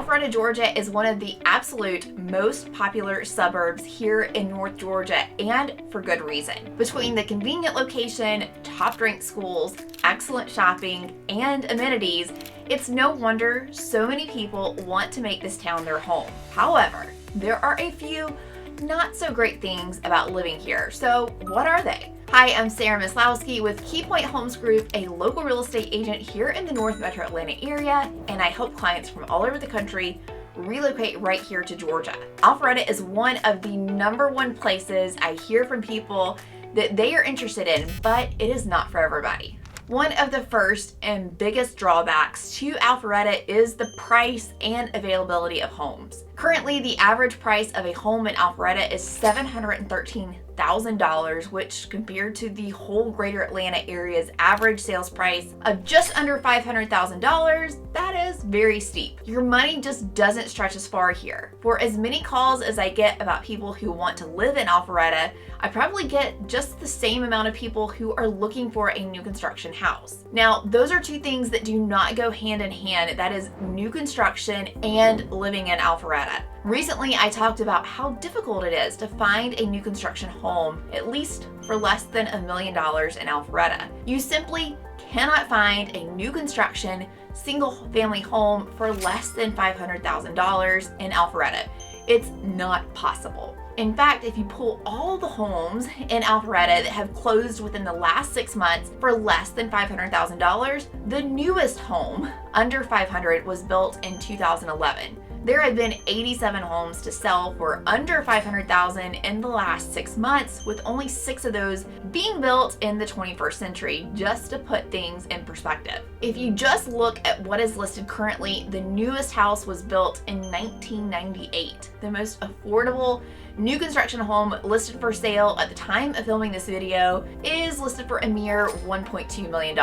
Alpharetta, Georgia is one of the absolute most popular suburbs here in North Georgia, and for good reason. Between the convenient location, top-ranked schools, excellent shopping, and amenities, it's no wonder so many people want to make this town their home. However, there are a few not so great things about living here. So what are they? Hi, I'm Sarah Maslowski with KeyPoint Homes Group, a local real estate agent here in the North Metro Atlanta area, and I help clients from all over the country relocate right here to Georgia. Alpharetta is one of the #1 places I hear from people that they are interested in, but it is not for everybody. One of the first and biggest drawbacks to Alpharetta is the price and availability of homes. Currently, the average price of a home in Alpharetta is $713,000, which compared to the whole greater Atlanta area's average sales price of just under $500,000, that is very steep. Your money just doesn't stretch as far here. For as many calls as I get about people who want to live in Alpharetta, I probably get just the same amount of people who are looking for a new construction house. Now, those are two things that do not go hand in hand. That is new construction and living in Alpharetta. Recently, I talked about how difficult it is to find a new construction home, at least for less than $1 million in Alpharetta. You simply cannot find a new construction single-family home for less than $500,000 in Alpharetta. It's not possible. In fact, if you pull all the homes in Alpharetta that have closed within the last 6 months for less than $500,000, the newest home under $500,000 was built in 2011. There have been 87 homes to sell for under $500,000 in the last 6 months, with only 6 of those being built in the 21st century, just to put things in perspective. If you just look at what is listed currently, the newest house was built in 1998. The most affordable new construction home listed for sale at the time of filming this video is listed for a mere $1.2 million.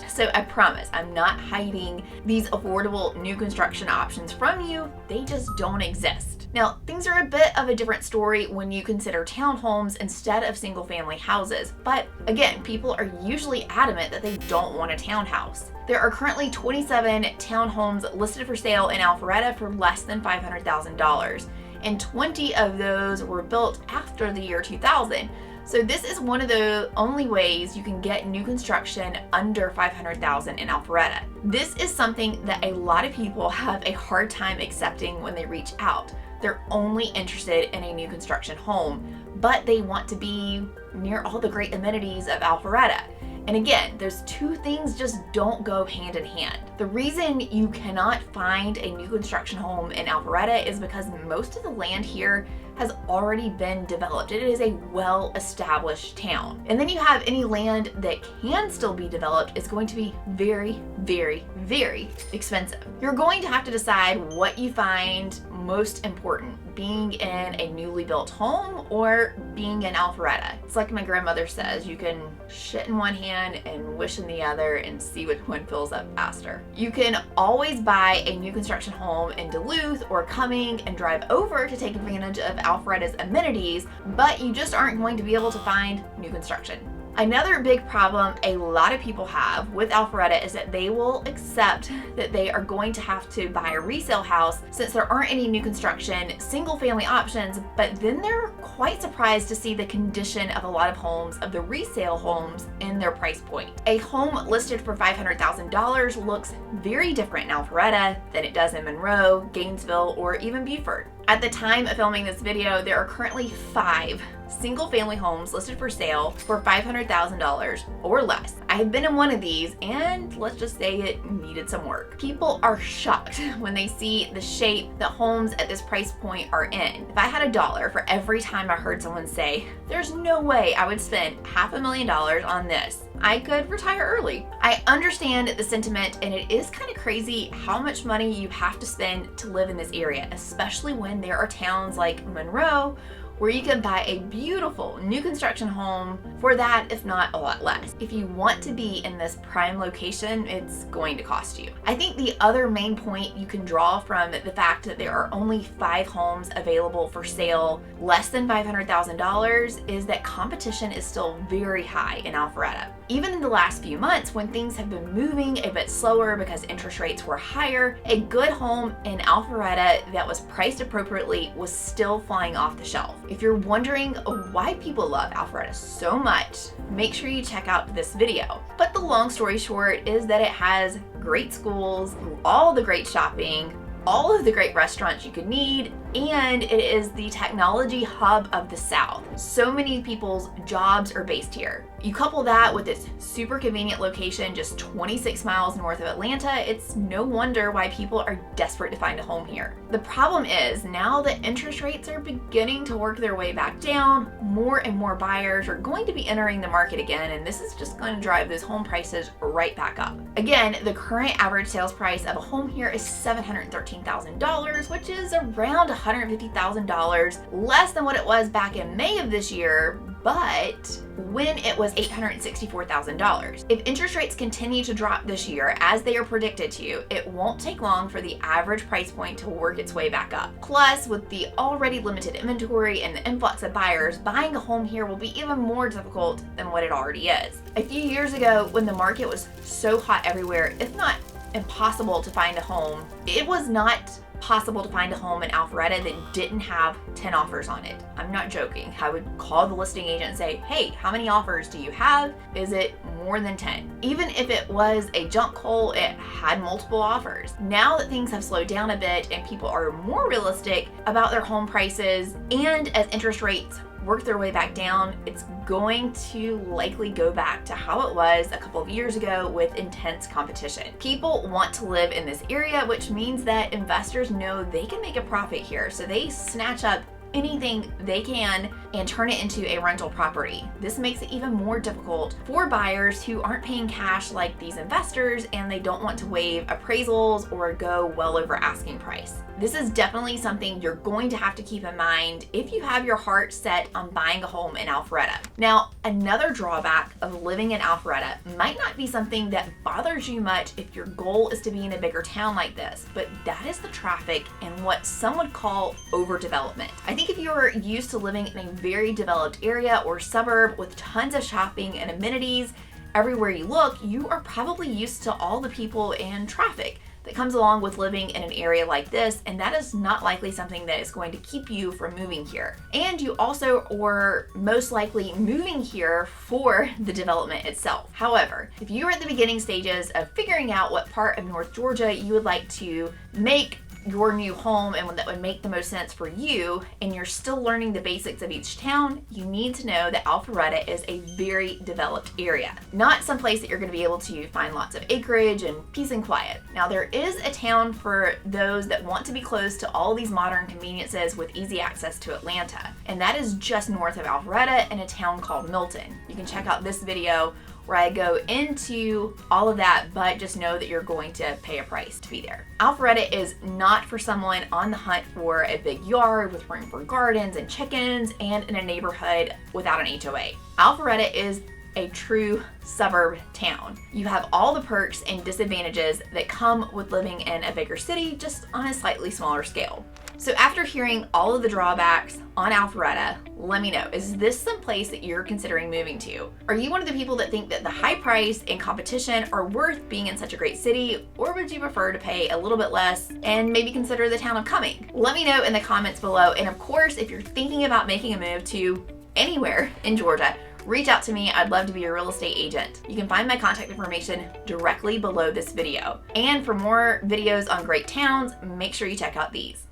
So I promise I'm not hiding these affordable new construction options from you. They just don't exist. Now, things are a bit of a different story when you consider townhomes instead of single family houses. But again, people are usually adamant that they don't want a townhouse. There are currently 27 townhomes listed for sale in Alpharetta for less than $500,000. And 20 of those were built after the year 2000. So this is one of the only ways you can get new construction under $500,000 in Alpharetta. This is something that a lot of people have a hard time accepting when they reach out. They're only interested in a new construction home, but they want to be near all the great amenities of Alpharetta. And again, those two things just don't go hand in hand. The reason you cannot find a new construction home in Alpharetta is because most of the land here has already been developed. It is a well-established town. And then you have any land that can still be developed is going to be very, very, very expensive. You're going to have to decide what you find most important, being in a newly built home or being in Alpharetta. It's like my grandmother says, you can shit in one hand and wish in the other and see which one fills up faster. You can always buy a new construction home in Duluth or Cumming and drive over to take advantage of Alpharetta's amenities, but you just aren't going to be able to find new construction. Another big problem a lot of people have with Alpharetta is that they will accept that they are going to have to buy a resale house since there aren't any new construction single family options, but then they're quite surprised to see the condition of a lot of homes, of the resale homes, in their price point. A home listed for $500,000 looks very different in Alpharetta than it does in Monroe, Gainesville, or even Beaufort. At the time of filming this video, there are currently 5 single-family homes listed for sale for $500,000 or less. I have been in one of these, and let's just say it needed some work. People are shocked when they see the shape that homes at this price point are in. If I had $1 for every time I heard someone say, "There's no way I would spend $500,000 on this," I could retire early. I understand the sentiment, and it is kind of crazy how much money you have to spend to live in this area, especially when there are towns like Monroe where you can buy a beautiful new construction home for that, if not a lot less. If you want to be in this prime location, it's going to cost you. I think the other main point you can draw from the fact that there are only 5 homes available for sale less than $500,000 is that competition is still very high in Alpharetta. Even in the last few months, when things have been moving a bit slower because interest rates were higher, a good home in Alpharetta that was priced appropriately was still flying off the shelf. If you're wondering why people love Alpharetta so much, make sure you check out this video. But the long story short is that it has great schools, all the great shopping, all of the great restaurants you could need, and it is the technology hub of the South. So many people's jobs are based here. You couple that with its super convenient location just 26 miles north of Atlanta, it's no wonder why people are desperate to find a home here. The problem is, now that interest rates are beginning to work their way back down, more and more buyers are going to be entering the market again, and this is just going to drive those home prices right back up. Again, the current average sales price of a home here is $713,000, which is around $150,000 less than what it was back in May of this year, but when it was $864,000. If interest rates continue to drop this year as they are predicted to, it won't take long for the average price point to work its way back up. Plus, with the already limited inventory and the influx of buyers, buying a home here will be even more difficult than what it already is. A few years ago, when the market was so hot everywhere, if not impossible to find a home, it was not possible to find a home in Alpharetta that didn't have 10 offers on it. I'm not joking. I would call the listing agent and say, hey, how many offers do you have? Is it more than 10? Even if it was a junk hole, it had multiple offers. Now that things have slowed down a bit and people are more realistic about their home prices, and as interest rates work their way back down, it's going to likely go back to how it was a couple of years ago with intense competition. People want to live in this area, which means that investors know they can make a profit here, so they snatch up anything they can and turn it into a rental property. This makes it even more difficult for buyers who aren't paying cash like these investors, and they don't want to waive appraisals or go well over asking price. This is definitely something you're going to have to keep in mind if you have your heart set on buying a home in Alpharetta. Now, another drawback of living in Alpharetta might not be something that bothers you much if your goal is to be in a bigger town like this, but that is the traffic and what some would call overdevelopment. I think if you're used to living in a very developed area or suburb with tons of shopping and amenities everywhere you look, you are probably used to all the people and traffic that comes along with living in an area like this, and that is not likely something that is going to keep you from moving here. And you also are most likely moving here for the development itself. However, if you are at the beginning stages of figuring out what part of North Georgia you would like to make your new home and that would make the most sense for you, and you're still learning the basics of each town, you need to know that Alpharetta is a very developed area. Not some place that you're going to be able to find lots of acreage and peace and quiet. Now, there is a town for those that want to be close to all these modern conveniences with easy access to Atlanta, and that is just north of Alpharetta in a town called Milton. You can check out this video where I go into all of that, but just know that you're going to pay a price to be there. Alpharetta is not for someone on the hunt for a big yard with room for gardens and chickens and in a neighborhood without an HOA. Alpharetta is a true suburb town. You have all the perks and disadvantages that come with living in a bigger city, just on a slightly smaller scale. So after hearing all of the drawbacks on Alpharetta, let me know, is this some place that you're considering moving to? Are you one of the people that think that the high price and competition are worth being in such a great city, or would you prefer to pay a little bit less and maybe consider the town of Cumming? Let me know in the comments below, and of course, if you're thinking about making a move to anywhere in Georgia, reach out to me. I'd love to be your real estate agent. You can find my contact information directly below this video. And for more videos on great towns, make sure you check out these.